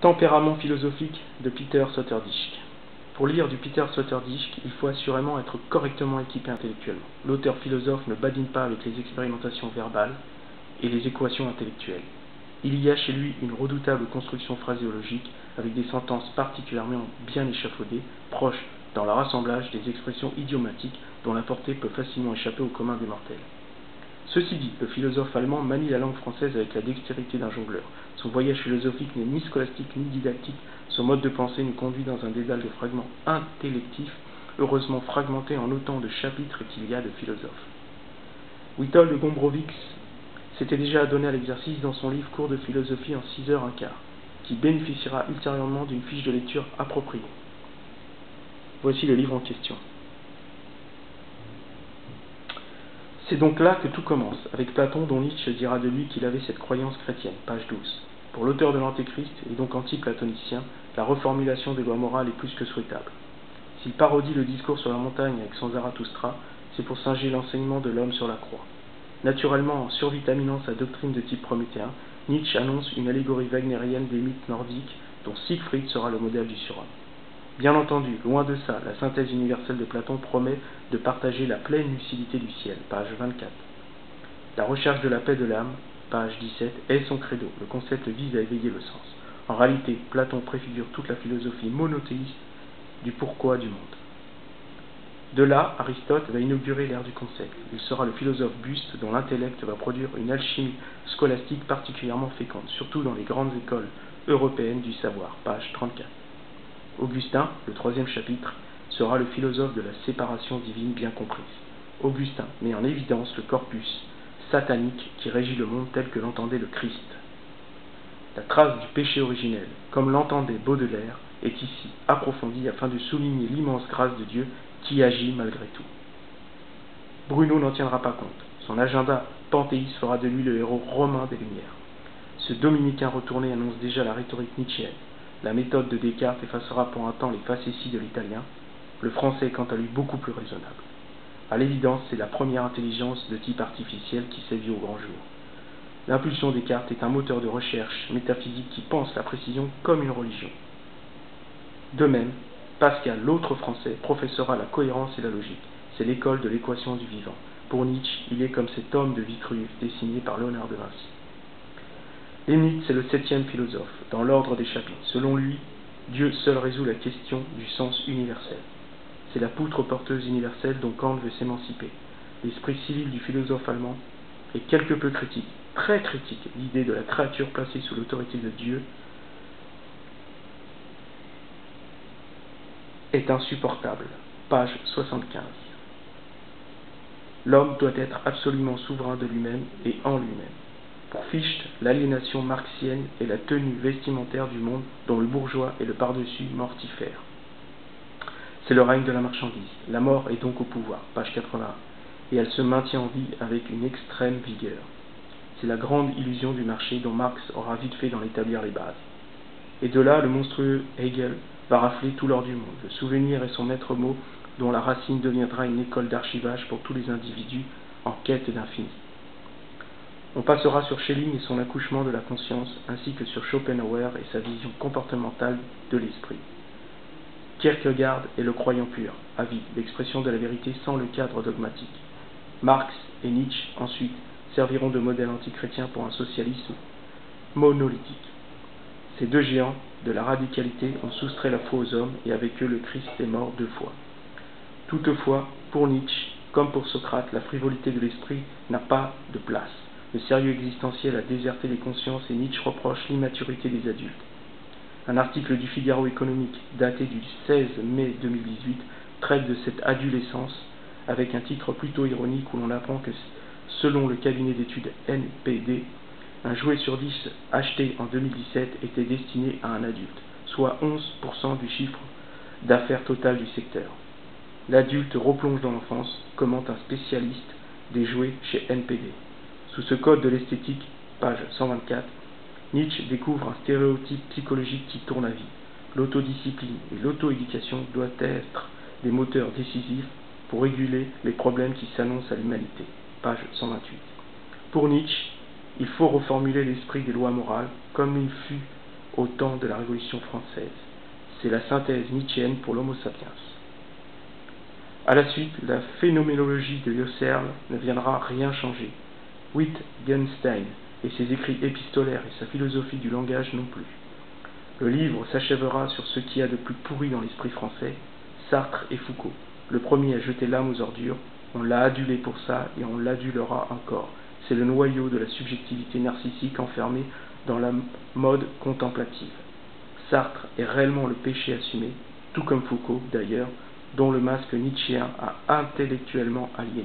Tempérament philosophique de Peter Sloterdijk. Pour lire du Peter Sloterdijk, il faut assurément être correctement équipé intellectuellement. L'auteur philosophe ne badine pas avec les expérimentations verbales et les équations intellectuelles. Il y a chez lui une redoutable construction phraséologique avec des sentences particulièrement bien échafaudées, proches dans leur assemblage des expressions idiomatiques dont la portée peut facilement échapper au commun des mortels. Ceci dit, le philosophe allemand manie la langue française avec la dextérité d'un jongleur. Son voyage philosophique n'est ni scolastique ni didactique, son mode de pensée nous conduit dans un dédale de fragments intellectifs, heureusement fragmentés en autant de chapitres qu'il y a de philosophes. Witold Gombrowicz s'était déjà adonné à l'exercice dans son livre Cours de philosophie en 6 heures un quart, qui bénéficiera ultérieurement d'une fiche de lecture appropriée. Voici le livre en question. C'est donc là que tout commence, avec Platon dont Nietzsche dira de lui qu'il avait cette croyance chrétienne, page 12. Pour l'auteur de l'Antéchrist, et donc anti-platonicien, la reformulation des lois morales est plus que souhaitable. S'il parodie le discours sur la montagne avec son Zarathustra, c'est pour singer l'enseignement de l'homme sur la croix. Naturellement, en survitaminant sa doctrine de type prométhéen, Nietzsche annonce une allégorie wagnérienne des mythes nordiques dont Siegfried sera le modèle du surhomme. Bien entendu, loin de ça, la synthèse universelle de Platon promet de partager la pleine lucidité du ciel, page 24. La recherche de la paix de l'âme, page 17, est son credo. Le concept vise à éveiller le sens. En réalité, Platon préfigure toute la philosophie monothéiste du pourquoi du monde. De là, Aristote va inaugurer l'ère du concept. Il sera le philosophe buste dont l'intellect va produire une alchimie scolastique particulièrement féconde, surtout dans les grandes écoles européennes du savoir, page 34. Augustin, le 3e chapitre, sera le philosophe de la séparation divine bien comprise. Augustin met en évidence le corpus satanique qui régit le monde tel que l'entendait le Christ. La trace du péché originel, comme l'entendait Baudelaire, est ici approfondie afin de souligner l'immense grâce de Dieu qui agit malgré tout. Bruno n'en tiendra pas compte. Son agenda panthéiste fera de lui le héros romain des Lumières. Ce dominicain retourné annonce déjà la rhétorique nietzschéenne. La méthode de Descartes effacera pour un temps les facéties de l'italien, le français est quant à lui beaucoup plus raisonnable. À l'évidence, c'est la première intelligence de type artificiel qui sévit au grand jour. L'impulsion des Descartes est un moteur de recherche métaphysique qui pense la précision comme une religion. De même, Pascal, l'autre français, professera la cohérence et la logique. C'est l'école de l'équation du vivant. Pour Nietzsche, il est comme cet homme de Vitruve dessiné par Léonard de Vinci. Leibniz, c'est le 7e philosophe, dans l'ordre des chapitres. Selon lui, Dieu seul résout la question du sens universel. C'est la poutre porteuse universelle dont Kant veut s'émanciper. L'esprit civil du philosophe allemand est quelque peu critique, très critique, l'idée de la créature placée sous l'autorité de Dieu est insupportable. Page 75. L'homme doit être absolument souverain de lui-même et en lui-même. Pour Fichte, l'aliénation marxienne est la tenue vestimentaire du monde dont le bourgeois est le par-dessus mortifère. C'est le règne de la marchandise. La mort est donc au pouvoir, page 81, et elle se maintient en vie avec une extrême vigueur. C'est la grande illusion du marché dont Marx aura vite fait d'en établir les bases. Et de là, le monstrueux Hegel va rafler tout l'or du monde. Le souvenir est son maître mot dont la racine deviendra une école d'archivage pour tous les individus en quête d'infini. On passera sur Schelling et son accouchement de la conscience, ainsi que sur Schopenhauer et sa vision comportementale de l'esprit. Kierkegaard est le croyant pur, avide, l'expression de la vérité sans le cadre dogmatique. Marx et Nietzsche, ensuite, serviront de modèle antichrétien pour un socialisme monolithique. Ces deux géants de la radicalité ont soustrait la foi aux hommes et avec eux le Christ est mort 2 fois. Toutefois, pour Nietzsche, comme pour Socrate, la frivolité de l'esprit n'a pas de place. Le sérieux existentiel a déserté les consciences et Nietzsche reproche l'immaturité des adultes. Un article du Figaro économique daté du 16 mai 2018 traite de cette adolescence avec un titre plutôt ironique où l'on apprend que, selon le cabinet d'études NPD, un jouet sur 10 acheté en 2017 était destiné à un adulte, soit 11% du chiffre d'affaires total du secteur. L'adulte replonge dans l'enfance, commente un spécialiste des jouets chez NPD. Sous ce code de l'esthétique, page 124, Nietzsche découvre un stéréotype psychologique qui tourne à vie. L'autodiscipline et l'auto-éducation doivent être des moteurs décisifs pour réguler les problèmes qui s'annoncent à l'humanité. Page 128. Pour Nietzsche, il faut reformuler l'esprit des lois morales comme il fut au temps de la Révolution française. C'est la synthèse nietzschéenne pour l'Homo sapiens. À la suite, la phénoménologie de Husserl ne viendra rien changer. Wittgenstein et ses écrits épistolaires et sa philosophie du langage non plus. Le livre s'achèvera sur ce qu'il y a de plus pourri dans l'esprit français, Sartre et Foucault. Le premier a jeté l'âme aux ordures, on l'a adulé pour ça et on l'adulera encore. C'est le noyau de la subjectivité narcissique enfermée dans la mode contemplative. Sartre est réellement le péché assumé, tout comme Foucault d'ailleurs, dont le masque nietzschéen a intellectuellement aliéné.